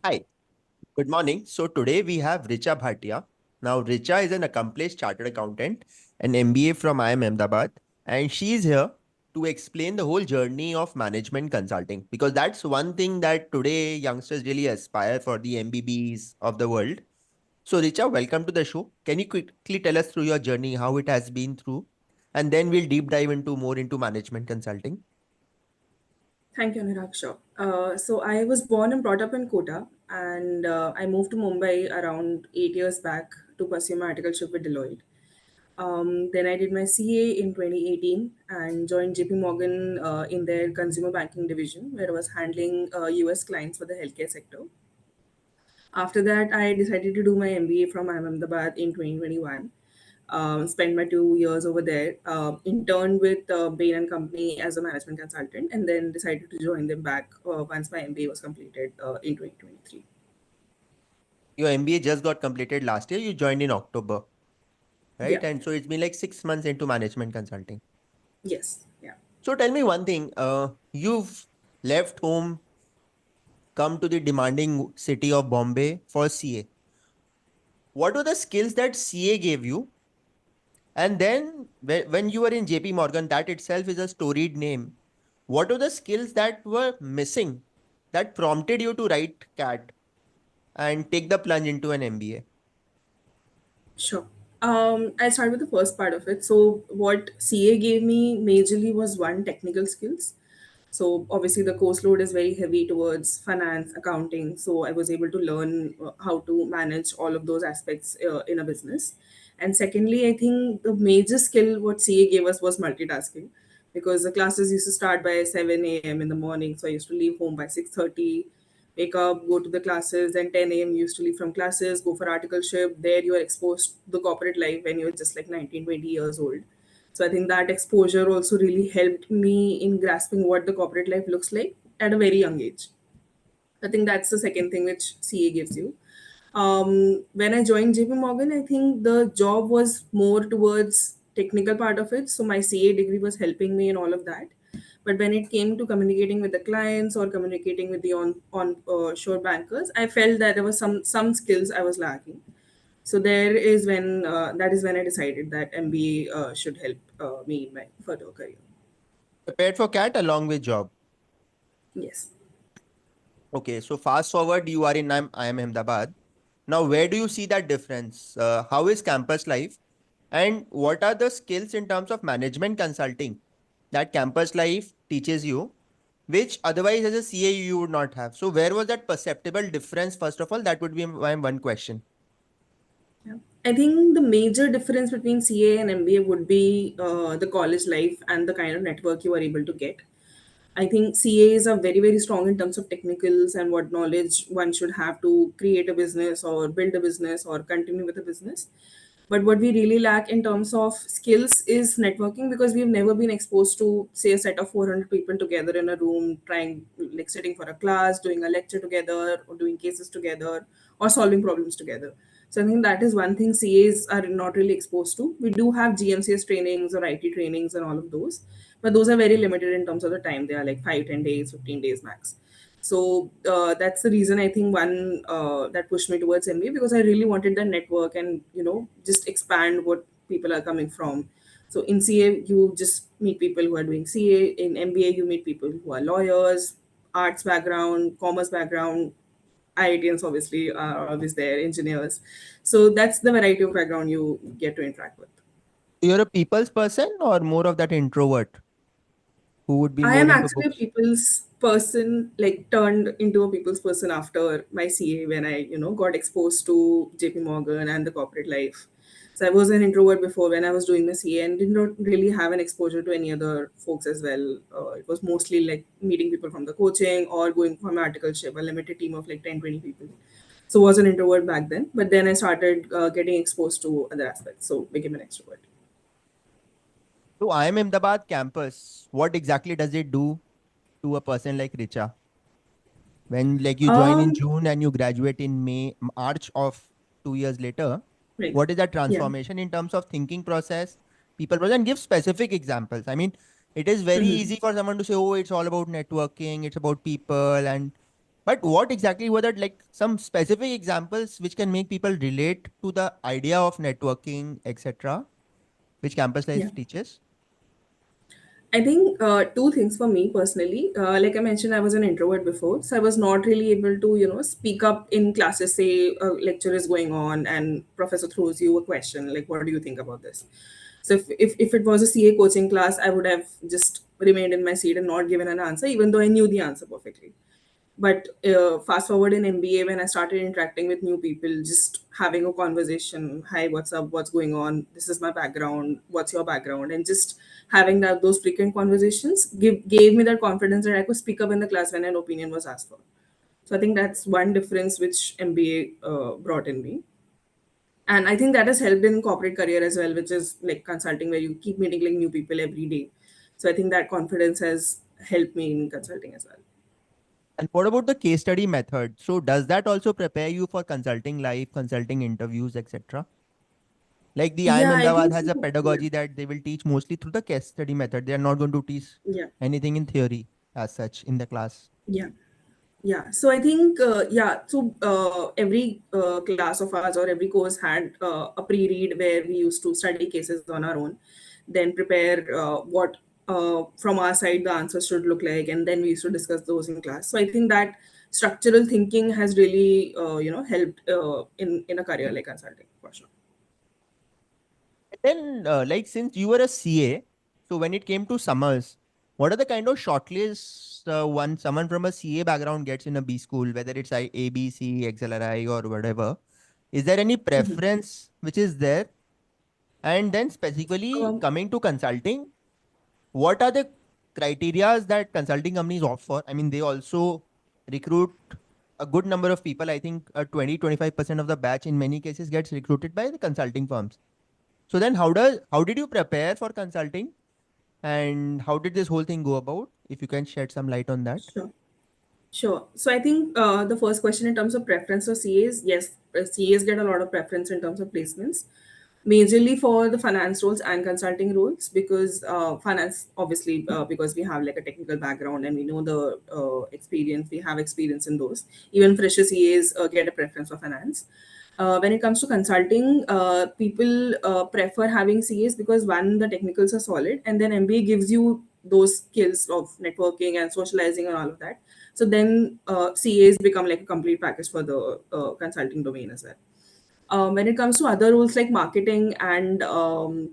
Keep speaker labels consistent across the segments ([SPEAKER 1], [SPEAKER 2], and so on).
[SPEAKER 1] Hi, good morning. So today we have Richa Bhatia. Now, Richa is an accomplished chartered accountant, an MBA from IIM Ahmedabad, and she is here to explain the whole journey of management consulting because that's one thing that today youngsters really aspire for, the MBBs of the world. So, Richa, welcome to the show. Can you quickly tell us through your journey, how it has been through, and then we'll deep dive into more into management consulting.
[SPEAKER 2] Thank you, Anurag. Sure. So I was born and brought up in Kota, and I moved to Mumbai around 8 years back to pursue my articleship with Deloitte. Then I did my CA in 2018 and joined JP Morgan in their consumer banking division, where I was handling US clients for the healthcare sector. After that, I decided to do my MBA from Ahmedabad in 2021. Spent my 2 years over there, interned with Bain and Company as a management consultant, and then decided to join them back once my MBA was completed in 2023.
[SPEAKER 1] Your MBA just got completed last year. You joined in October, right?
[SPEAKER 2] Yeah.
[SPEAKER 1] And so it's been like 6 months into management consulting.
[SPEAKER 2] Yes. Yeah.
[SPEAKER 1] So tell me one thing. You've left home, come to the demanding city of Bombay for CA. What were the skills that CA gave you? And then when you were in JP Morgan, that itself is a storied name. What were the skills that were missing that prompted you to write CAT and take the plunge into an MBA?
[SPEAKER 2] Sure. I'll start with the first part of it. So, what CA gave me majorly was one, technical skills. So, obviously, the course load is very heavy towards finance, accounting. So, I was able to learn how to manage all of those aspects in a business. And secondly, I think the major skill what CA gave us was multitasking, because the classes used to start by 7 a.m. in the morning. So, I used to leave home by 6:30, wake up, go to the classes, then 10 a.m. used to leave from classes, go for articleship. There you are exposed to the corporate life when you're just like 19, 20 years old. So I think that exposure also really helped me in grasping what the corporate life looks like at a very young age. I think that's the second thing which CA gives you. When I joined JP Morgan, I think the job was more towards technical part of it. So my CA degree was helping me in all of that. But when it came to communicating with the clients or communicating with the on shore bankers, I felt that there was some skills I was lacking. So there is when that is when I decided that MBA should help me in my further career.
[SPEAKER 1] Prepared for CAT along with job.
[SPEAKER 2] Yes.
[SPEAKER 1] Okay, so fast forward, you are in IIM Ahmedabad. Now, where do you see that difference? How is campus life? And what are the skills in terms of management consulting that campus life teaches you, which otherwise as a CA you would not have? So, where was that perceptible difference? First of all, that would be my one question.
[SPEAKER 2] Yeah. I think the major difference between CA and MBA would be the college life and the kind of network you are able to get. I think CAs are very, very strong in terms of technicals and what knowledge one should have to create a business or build a business or continue with a business. But what we really lack in terms of skills is networking, because we've never been exposed to, say, a set of 400 people together in a room, trying, like sitting for a class, doing a lecture together, or doing cases together, or solving problems together. So I think that is one thing CAs are not really exposed to. We do have GMCS trainings or IT trainings and all of those, but those are very limited in terms of the time. They are like 5, 10 days, 15 days max. So that's the reason I think one that pushed me towards MBA, because I really wanted that network and just expand what people are coming from. So in CA you just meet people who are doing CA. In MBA you meet people who are lawyers, arts background, commerce background. IITians obviously are always there, engineers. So that's the variety of background you get to interact with.
[SPEAKER 1] You're a people's person or more of that introvert who would be
[SPEAKER 2] I
[SPEAKER 1] more
[SPEAKER 2] am
[SPEAKER 1] into
[SPEAKER 2] actually a
[SPEAKER 1] books?
[SPEAKER 2] people's person, like turned into a people's person after my CA, when I got exposed to JP Morgan and the corporate life. So I was an introvert before when I was doing my CA and did not really have an exposure to any other folks as well. It was mostly like meeting people from the coaching or going from articleship, a limited team of like 10, 20 people. So was an introvert back then, but then I started getting exposed to other aspects, so became an extrovert.
[SPEAKER 1] So, IIM Ahmedabad campus, what exactly does it do to a person like Richa? When like you join in
[SPEAKER 2] Um,
[SPEAKER 1] June and you graduate in March of 2 years later,
[SPEAKER 2] right.
[SPEAKER 1] what is that
[SPEAKER 2] Yeah.
[SPEAKER 1] transformation in terms of thinking process, people process, and give specific examples. I mean, it is very
[SPEAKER 2] Hmm.
[SPEAKER 1] easy for someone to say, oh, it's all about networking, it's about people, and But what exactly were that, like some specific examples which can make people relate to the idea of networking, etc., which campus
[SPEAKER 2] Yeah.
[SPEAKER 1] life teaches?
[SPEAKER 2] I think two things for me personally. Like I mentioned, I was an introvert before, so I was not really able to, speak up in classes. Say a lecture is going on and professor throws you a question, like, "What do you think about this?" So if it was a CA coaching class, I would have just remained in my seat and not given an answer, even though I knew the answer perfectly. But fast forward in MBA, when I started interacting with new people, just having a conversation, "Hi, what's up, what's going on, this is my background, what's your background," and just having those frequent conversations gave me that confidence that I could speak up in the class when an opinion was asked for. So I think that's one difference which MBA brought in me. And I think that has helped in corporate career as well, which is like consulting, where you keep meeting like new people every day. So I think that confidence has helped me in consulting as well.
[SPEAKER 1] And what about the case study method? So does that also prepare you for consulting life, consulting interviews, etc.? Like the IIM
[SPEAKER 2] Yeah, I
[SPEAKER 1] Ahmedabad
[SPEAKER 2] think
[SPEAKER 1] has a
[SPEAKER 2] so. Yeah.
[SPEAKER 1] pedagogy that they will teach mostly through the case study method. They are not going to teach
[SPEAKER 2] Yeah.
[SPEAKER 1] anything in theory as such in the class.
[SPEAKER 2] Yeah. Yeah, so I think every class of ours or every course had a pre-read where we used to study cases on our own, then prepare what from our side the answers should look like, and then we used to discuss those in class. So I think that structural thinking has really helped in a career like consulting for sure.
[SPEAKER 1] Then, like since you were a CA, so when it came to summers, what are the kind of shortlists one someone from a CA background gets in a B school, whether it's A, B, C, XLRI or whatever? Is there any preference which is there? And then specifically
[SPEAKER 2] Um,
[SPEAKER 1] coming to consulting, what are the criterias that consulting companies opt for? I mean, they also recruit a good number of people. I think 20-25% of the batch in many cases gets recruited by the consulting firms. So then how did you prepare for consulting and how did this whole thing go about? If you can shed some light on that.
[SPEAKER 2] sure. Sure. So I think the first question in terms of preference for CAs, yes, CAs get a lot of preference in terms of placements, majorly for the finance roles and consulting roles, because finance, obviously, because we have like a technical background and we know the experience, we have experience in those. Even fresher CAs get a preference for finance. When it comes to consulting, people prefer having CAs because one, the technicals are solid, and then MBA gives you those skills of networking and socializing and all of that. So then CAs become like a complete package for the consulting domain as well. When it comes to other roles like marketing and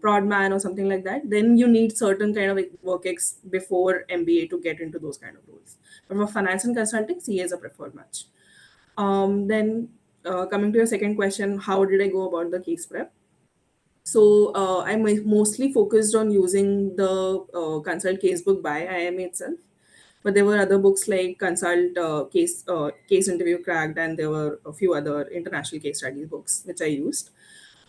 [SPEAKER 2] prod man or something like that, then you need certain kind of like work ex before MBA to get into those kind of roles. But for finance and consulting, CA is a preferred match. Then coming to your second question, how did I go about the case prep? So I'm mostly focused on using the Consult Casebook by IIMA itself, but there were other books like Consult Case Interview Cracked, and there were a few other international case study books which I used.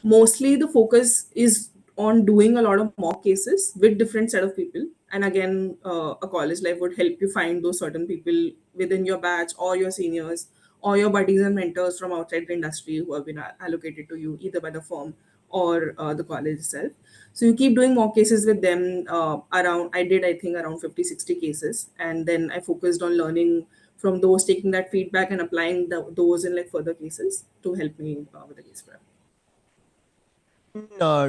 [SPEAKER 2] Mostly the focus is on doing a lot of mock cases with different set of people, and again a college life would help you find those certain people within your batch or your seniors or your buddies and mentors from outside the industry who have been allocated to you either by the firm or the college itself. So you keep doing mock cases with them. Around I did, I think, around 50, 60 cases, and then I focused on learning from those, taking that feedback and applying those in like further cases to help me with the case prep.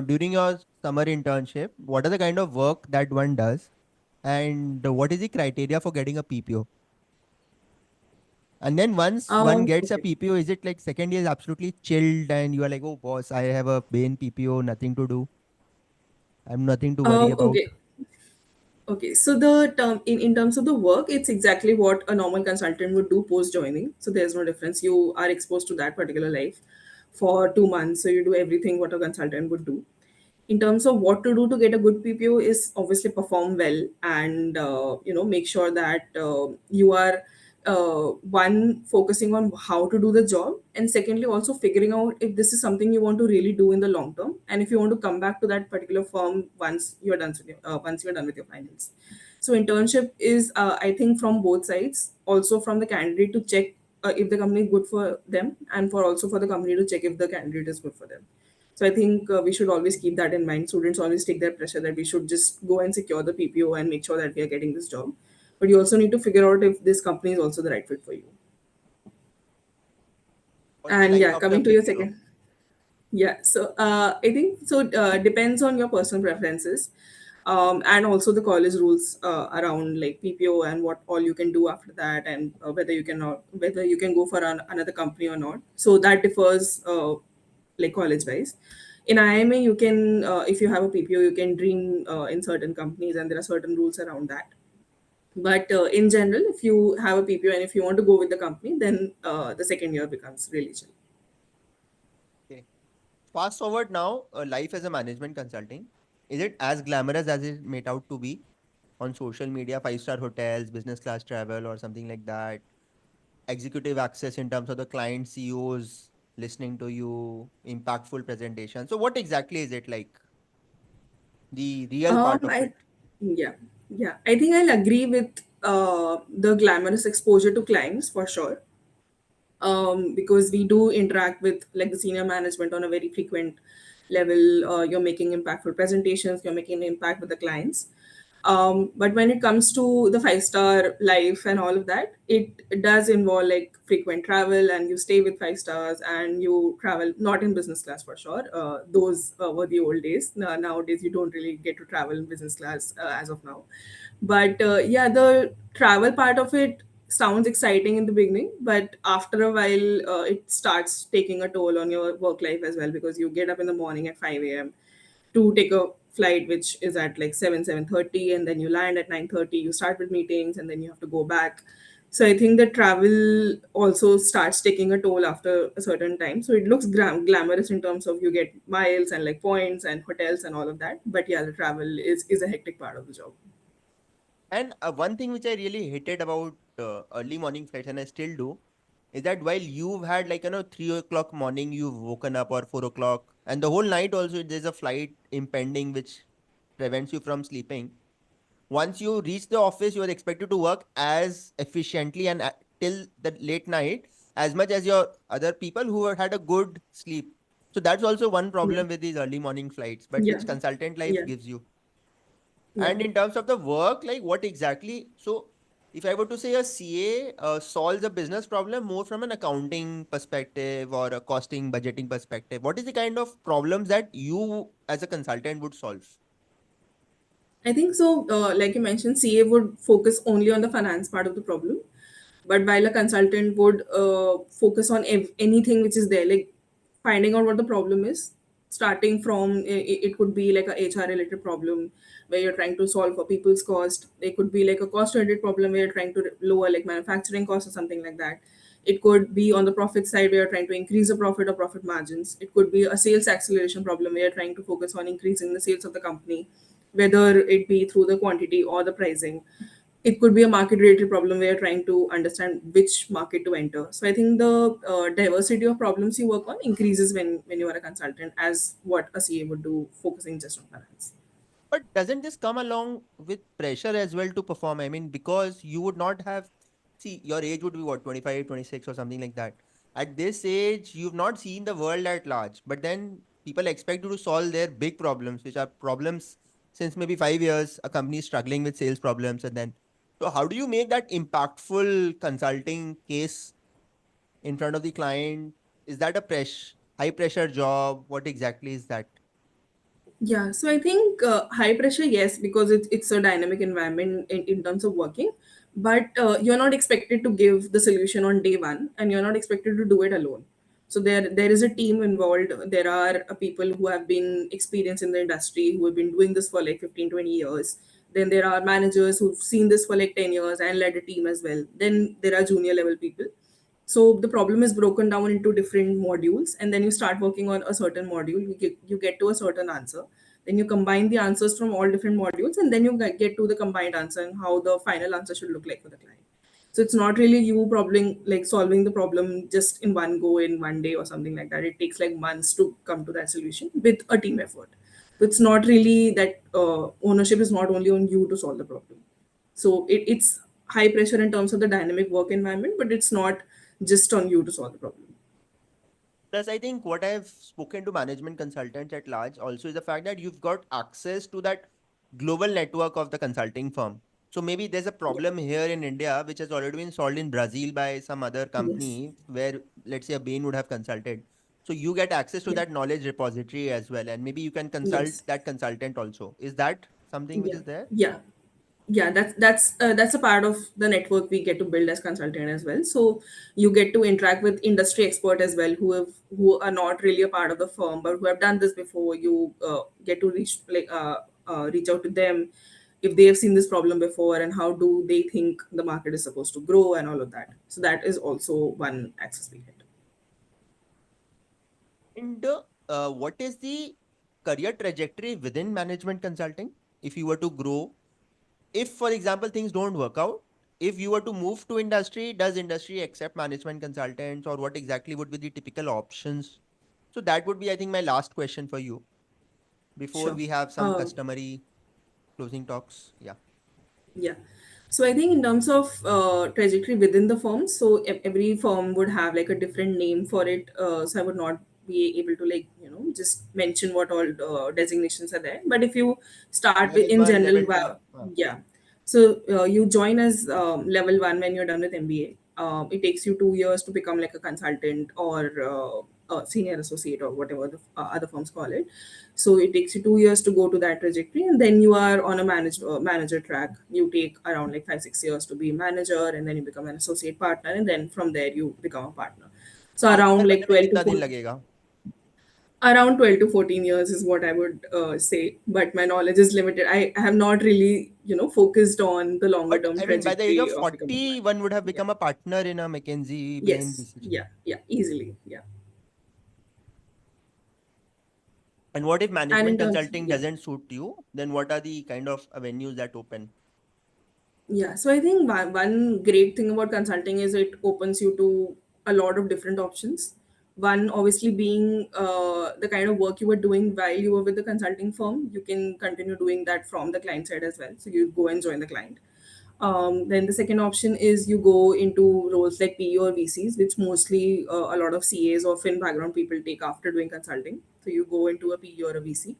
[SPEAKER 1] During your summer internship, what are the kind of work that one does and what is the criteria for getting a PPO? And then once one gets a
[SPEAKER 2] Okay.
[SPEAKER 1] PPO, is it like second year is absolutely chilled and you are like, oh boss, I have a Bain PPO, nothing to do. I'm nothing to worry about.
[SPEAKER 2] Okay. Okay. So the term in terms of the work, it's exactly what a normal consultant would do post joining. So there's no difference. You are exposed to that particular life for 2 months. So you do everything what a consultant would do. In terms of what to do to get a good PPO is obviously perform well, and make sure that you are one, focusing on how to do the job, and secondly also figuring out if this is something you want to really do in the long term, and if you want to come back to that particular firm once you're done with your finals. So internship is, I think, from both sides, also from the candidate to check if the company is good for them, and for also for the company to check if the candidate is good for them. So I think we should always keep that in mind. Students always take that pressure that we should just go and secure the PPO and make sure that we are getting this job. But you also need to figure out if this company is also the right fit for you.
[SPEAKER 1] What's the
[SPEAKER 2] And
[SPEAKER 1] life
[SPEAKER 2] yeah,
[SPEAKER 1] after
[SPEAKER 2] coming to your
[SPEAKER 1] BPO?
[SPEAKER 2] second. Yeah, so I think so. Depends on your personal preferences, and also the college rules around like PPO and what all you can do after that, and whether you can go for another company or not. So that differs like college wise. In IIMA, you can if you have a PPO, you can dream in certain companies, and there are certain rules around that. But in general, if you have a PPO and if you want to go with the company, then the second year becomes really chill.
[SPEAKER 1] Okay. Fast forward now, life as a management consulting. Is it as glamorous as it made out to be on social media, five-star hotels, business class travel, or something like that? Executive access in terms of the client CEOs listening to you, impactful presentation. So, what exactly is it like? The real part of
[SPEAKER 2] I
[SPEAKER 1] it.
[SPEAKER 2] Yeah, yeah. I think I'll agree with the glamorous exposure to clients for sure. Because we do interact with like the senior management on a very frequent level. You're making impactful presentations, you're making an impact with the clients. But when it comes to the five-star life and all of that, it does involve like frequent travel, and you stay with five stars and you travel not in business class for sure. Those were the old days. Nowadays, you don't really get to travel in business class as of now. But yeah, the travel part of it sounds exciting in the beginning, but after a while, it starts taking a toll on your work life as well, because you get up in the morning at 5 a.m. to take a flight which is at like 7:30, and then you land at 9:30. You start with meetings and then you have to go back. So I think the travel also starts taking a toll after a certain time. So it looks glamorous in terms of you get miles and like points and hotels and all of that, but yeah, the travel is a hectic part of the job.
[SPEAKER 1] And one thing which I really hated about early morning flights, and I still do, is that while you've had like 3 o'clock morning, you've woken up or 4 o'clock, and the whole night also there's a flight impending which prevents you from sleeping. Once you reach the office, you are expected to work as efficiently and till the late night as much as your other people who had had a good sleep. So that's also one
[SPEAKER 2] Yeah,
[SPEAKER 1] problem with these early morning flights, but
[SPEAKER 2] yeah,
[SPEAKER 1] which consultant life
[SPEAKER 2] yeah,
[SPEAKER 1] gives you.
[SPEAKER 2] yeah.
[SPEAKER 1] And in terms of the work, like what exactly? So, if I were to say a CA solves a business problem more from an accounting perspective or a costing, budgeting perspective, what is the kind of problems that you as a consultant would solve?
[SPEAKER 2] I think so. Like you mentioned, CA would focus only on the finance part of the problem, but while a consultant would focus on anything which is there, like finding out what the problem is, starting from it could be like a HR related problem where you're trying to solve for people's cost. It could be like a cost related problem where you're trying to lower like manufacturing costs or something like that. It could be on the profit side where you're trying to increase the profit or profit margins. It could be a sales acceleration problem where you're trying to focus on increasing the sales of the company, whether it be through the quantity or the pricing. It could be a market related problem where you're trying to understand which market to enter. So I think the diversity of problems you work on increases when you are a consultant, as what a CA would do focusing just on finance.
[SPEAKER 1] But doesn't this come along with pressure as well to perform? I mean, because you would not have, see, your age would be what, 25, 26, or something like that. At this age, you've not seen the world at large, but then people expect you to solve their big problems, which are problems since maybe 5 years, a company is struggling with sales problems. And then, so how do you make that impactful consulting case in front of the client? Is that a high pressure job? What exactly is that?
[SPEAKER 2] Yeah, so I think high pressure, yes, because it's a dynamic environment in terms of working, but you're not expected to give the solution on day one, and you're not expected to do it alone. So there is a team involved. There are people who have been experienced in the industry, who have been doing this for like 15, 20 years. Then there are managers who've seen this for like 10 years and led a team as well. Then there are junior level people. So the problem is broken down into different modules, and then you start working on a certain module. You get to a certain answer, then you combine the answers from all different modules, and then you get to the combined answer and how the final answer should look like for the client. So it's not really you problem like solving the problem just in one go in one day or something like that. It takes like months to come to that solution with a team effort. So it's not really that ownership is not only on you to solve the problem. So it's high pressure in terms of the dynamic work environment, but it's not just on you to solve the problem.
[SPEAKER 1] Plus, I think what I've spoken to management consultants at large also is the fact that you've got access to that global network of the consulting firm. So maybe there's a
[SPEAKER 2] Yeah.
[SPEAKER 1] problem here in India which has already been solved in Brazil by some other
[SPEAKER 2] Yes.
[SPEAKER 1] company where let's say a Bain would have consulted. So you get access to
[SPEAKER 2] Yeah.
[SPEAKER 1] that knowledge repository as well, and maybe you can consult
[SPEAKER 2] Yes.
[SPEAKER 1] that consultant also. Is that something which
[SPEAKER 2] Yeah.
[SPEAKER 1] is there?
[SPEAKER 2] Yeah. Yeah, that's a part of the network we get to build as consultant as well. So you get to interact with industry expert as well, who are not really a part of the firm but who have done this before. You get to reach out to them if they have seen this problem before, and how do they think the market is supposed to grow and all of that. So that is also one access we get.
[SPEAKER 1] And what is the career trajectory within management consulting? If you were to grow, if for example things don't work out, if you were to move to industry, does industry accept management consultants, or what exactly would be the typical options? So that would be, I think, my last question for you before
[SPEAKER 2] Sure.
[SPEAKER 1] we have some
[SPEAKER 2] uh,
[SPEAKER 1] customary closing talks. Yeah.
[SPEAKER 2] Yeah. So I think in terms of trajectory within the firm, so every firm would have like a different name for it. So I would not be able to just mention what all designations are there. But if you start with
[SPEAKER 1] Level
[SPEAKER 2] in
[SPEAKER 1] one,
[SPEAKER 2] general,
[SPEAKER 1] level two.
[SPEAKER 2] yeah. So you join as level one when you're done with MBA. It takes you 2 years to become like a consultant or a senior associate or whatever the other firms call it. So it takes you 2 years to go to that trajectory, and then you are on a manager track. You take around like 5-6 years to be manager, and then you become an associate partner, and then from there you become a partner. So
[SPEAKER 1] Partner
[SPEAKER 2] around like
[SPEAKER 1] बनने में
[SPEAKER 2] 12 to
[SPEAKER 1] कितना दिन
[SPEAKER 2] 14,
[SPEAKER 1] लगेगा?
[SPEAKER 2] around 12 to 14 years is what I would say. But my knowledge is limited. I have not really focused on the longer
[SPEAKER 1] But
[SPEAKER 2] term
[SPEAKER 1] I mean, by the age
[SPEAKER 2] trajectory
[SPEAKER 1] of
[SPEAKER 2] of becoming a
[SPEAKER 1] 40,
[SPEAKER 2] manager.
[SPEAKER 1] one would have
[SPEAKER 2] Yeah.
[SPEAKER 1] become a partner in a McKinsey, Bain,
[SPEAKER 2] Yes.
[SPEAKER 1] BCG.
[SPEAKER 2] Yeah. Yeah. Easily. Yeah.
[SPEAKER 1] And what if
[SPEAKER 2] And in
[SPEAKER 1] management
[SPEAKER 2] terms,
[SPEAKER 1] consulting
[SPEAKER 2] yeah.
[SPEAKER 1] doesn't suit you? Then what are the kind of avenues that open?
[SPEAKER 2] Yeah, so I think one great thing about consulting is it opens you to a lot of different options. One, obviously, being the kind of work you were doing while you were with the consulting firm, you can continue doing that from the client side as well. So you go and join the client. Then the second option is you go into roles like PE or VCs, which mostly a lot of CAs or fin background people take after doing consulting. So you go into a PE or a VC.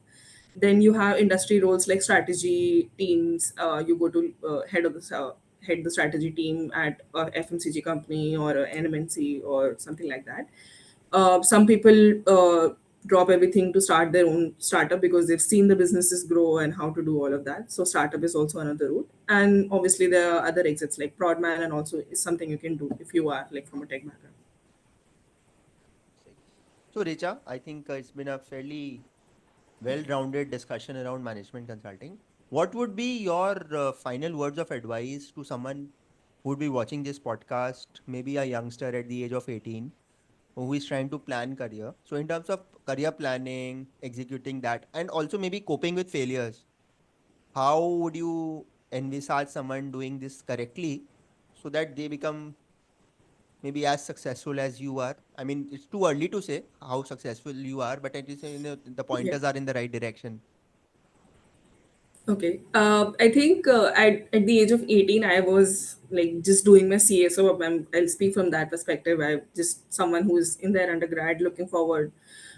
[SPEAKER 2] Then you have industry roles like strategy teams. You go to head the strategy team at a FMCG company or an MNC or something like that. Some people drop everything to start their own startup because they've seen the businesses grow and how to do all of that. So startup is also another route. And obviously there are other exits like Prodman, and also is something you can do if you are like from a tech background.
[SPEAKER 1] So, Richa, I think it's been a fairly well-rounded discussion around management consulting. What would be your final words of advice to someone who would be watching this podcast, maybe a youngster at the age of 18, who is trying to plan career? So, in terms of career planning, executing that, and also maybe coping with failures, how would you envisage someone doing this correctly so that they become maybe as successful as you are? I mean, it's too early to say how successful you are, but at least the
[SPEAKER 2] Yeah.
[SPEAKER 1] pointers are in the right direction.
[SPEAKER 2] Okay. I think at the age of 18, I was like just doing my CA. So I'll speak from that perspective. I'm just someone who's in their undergrad looking forward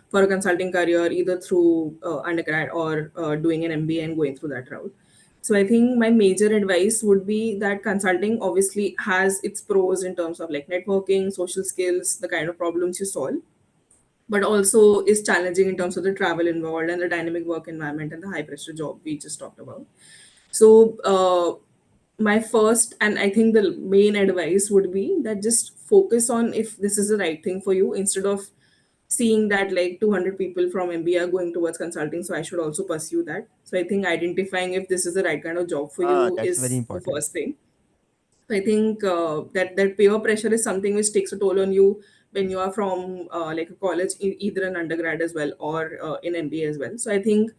[SPEAKER 2] for a consulting career, either through undergrad or doing an MBA and going through that route. So I think my major advice would be that consulting obviously has its pros in terms of like networking, social skills, the kind of problems you solve, but also is challenging in terms of the travel involved and the dynamic work environment and the high pressure job we just talked about. So my first and I think the main advice would be that just focus on if this is the right thing for you, instead of seeing that like 200 people from MBA are going towards consulting, so I should also pursue that. So I think identifying if this is the right kind of job for
[SPEAKER 1] Ah,
[SPEAKER 2] you
[SPEAKER 1] that's very
[SPEAKER 2] is the
[SPEAKER 1] important.
[SPEAKER 2] first thing. I think that peer pressure is something which takes a toll on you when you are from like a college, either an undergrad as well or in MBA as well. So I think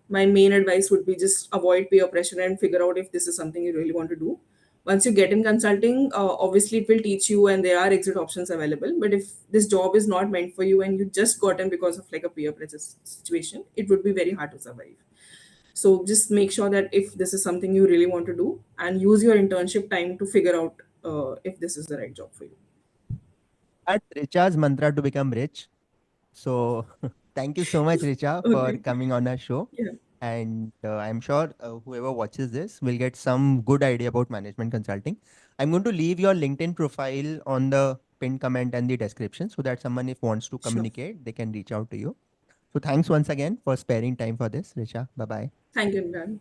[SPEAKER 2] my main advice would be just avoid peer pressure and figure out if this is something you really want to do. Once you get in consulting, obviously it will teach you and there are exit options available. But if this job is not meant for you and you just got in because of like a peer pressure situation, it would be very hard to survive. So just make sure that if this is something you really want to do, and use your internship time to figure out if this is the right job for you.
[SPEAKER 1] That's Richa's mantra to become rich. So, thank you so much, Richa, for
[SPEAKER 2] Okay.
[SPEAKER 1] coming on our show.
[SPEAKER 2] Yeah.
[SPEAKER 1] And I'm sure whoever watches this will get some good idea about management consulting. I'm going to leave your LinkedIn profile on the pinned comment and the description so that someone, if wants to
[SPEAKER 2] Sure.
[SPEAKER 1] communicate, they can reach out to you. So thanks once again for sparing time for this, Richa. Bye bye.
[SPEAKER 2] Thank you, Imran.